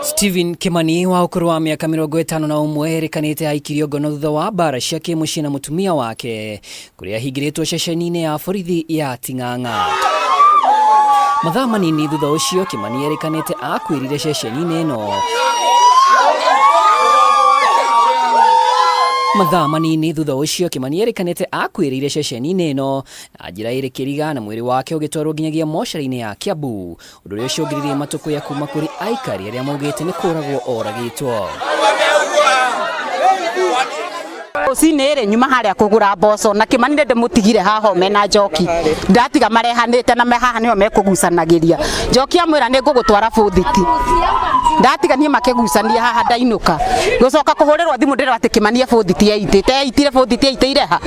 Stephen Kimani wa ukuru wa miaka 51 erikanite aikirio ngono thutha wa mbara cia kimucii na mutumia wake kuria ahingiritwo ceceni-ini ya borithi ya Ting'ang'a. Mathaa manini thutha ucio Kimani erikanite akuirire ceceni-ini ino. Mathaa manini thutha ucio Kimani erikanite akuirire ceceni-ini ino na njira iri kiriga na mwiri wake ugitwarwo nginyagia mochari-ini ya Kiambu, undu uria ucungiririe matuku ya kuma kuri AIKARI aria maugite ni kuragwo oragitwo. Ucinire nyuma haria kugura mboco na Kimani ndende mutigire haho mena njoki ndatiga marehanite na mehaha niho mekugucanagiria njoki amwira ni ngugutwara bũthiti ndatiga nie makegusania haha ndainuka gucoka kuhurirwa thimu ndira ati Kimani bũthiti eitire bũthiti eitire ha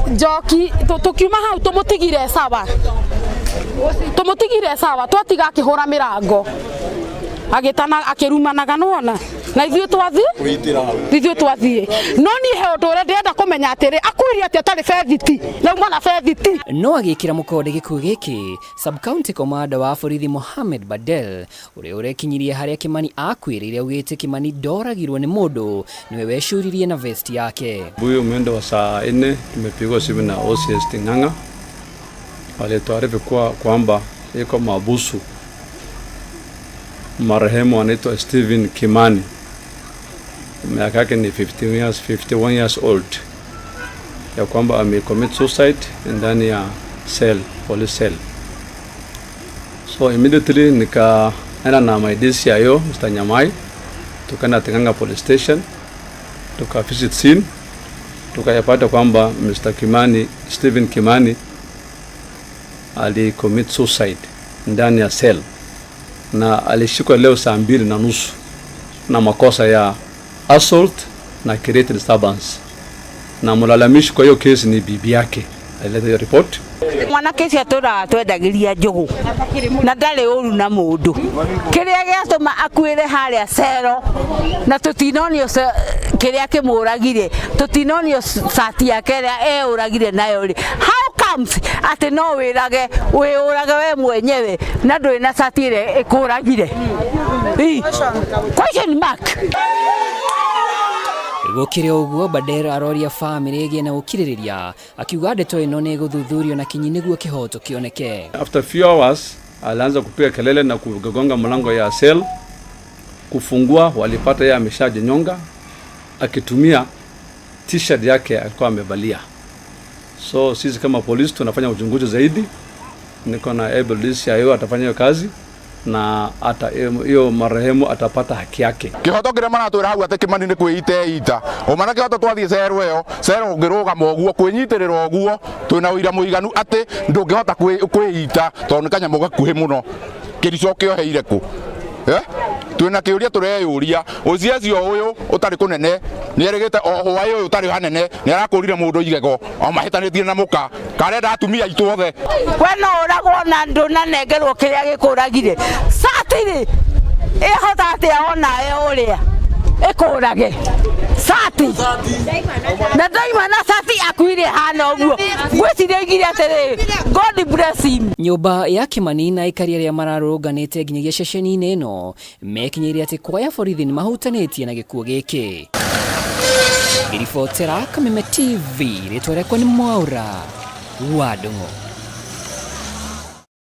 njoki tukiuma hau tumutigire sawa twatiga akihura mirango agitana akirumanaga nona na ithuĩ twathie no ni he ũndũ ũrĩa ndĩrenda kũmenya atĩrĩ akuirie atĩ atarĩ bethiti nauma na bethiti no agĩkĩra mũkonde gĩkuũ gĩkĩ sub-county commander wa borithi Mohamed Badel ũrĩa ũrekinyirie harĩa Kimani akuĩrĩire augĩte Kimani ndoragirwo nĩ mũndũ niwe wecuririe na vest yake. Huyo mwendo wa saa 4 tumepigwa simu na OCS Ting'ang'a alituarifu kwamba yuko mabusu marehemu anaitwa Stephen Kimani, miaka yake ni 51 years old, ya kwamba amecommit suicide ndani ya police cell. So immediately nikaenda na my DCIO Mr. Nyamai, tukaenda Ting'ang'a police station, tuka visit scene, tukayapata kwamba Mr. Kimani, Stephen Kimani alicommit suicide ndani ya cell na alishikwa leo saa 2:30 na makosa ya assault na create disturbance, na mlalamishi kwa hiyo kesi ni bibi yake. Alileta hiyo report. Mwana kesi atura twendagiria njugu na ndari uru na mundu kiria giatuma akuire haria cero na tutinonio kiria kimuragire tutinonio sati yake ria uragire nayo ri how comes ati no wirage we mwenyewe na nduri na sati ire ikuragire question mark. Gukire uguo Badera aroria family gie na ukiririria akiuga ndeto ino ni guthuthurio na kinyi niguo kihoto kioneke. After few hours alianza kupiga kelele na kugonga mlango ya cell, kufungua walipata yeye ameshajinyonga akitumia t-shirt yake alikuwa amevalia. So sisi kama polisi tunafanya uchunguzi zaidi, niko na able DCIO atafanya hiyo kazi na ata hiyo marehemu atapata haki yake. Kihoto kire maratwira hau ati Kimani ni kwiita omana kihoto twathie cero iyo cero ngiruga uguo kwinyitirira uguo twina uira muiganu ati ndungihota kwiita tondu kanyamu gakuhi muno kiricokio heire ku twina kiuria tureyuria uciacio uyu utari kunene ni erigite oho ayo utari hanene ni arakurire mundu igego o mahitanitie na muka karenda atumia itu othe we no uragwo na ndu na nengerwo kiria gikuragire satiri ihota atia ona uria ikurage sati na daima na sati akuire hana uguo gwiciregire atiri God bless him. Nyumba ya Kimani na AIKARI aria mararũnganĩte nginyagia ceceni-ini ino mekinyirie ati kwaya borithi ni mahutanitie na gĩkuũ gĩkĩ. Ngiribotera Kameme TV ritwa rĩakwa nĩ Mwaura wa Ndung'u.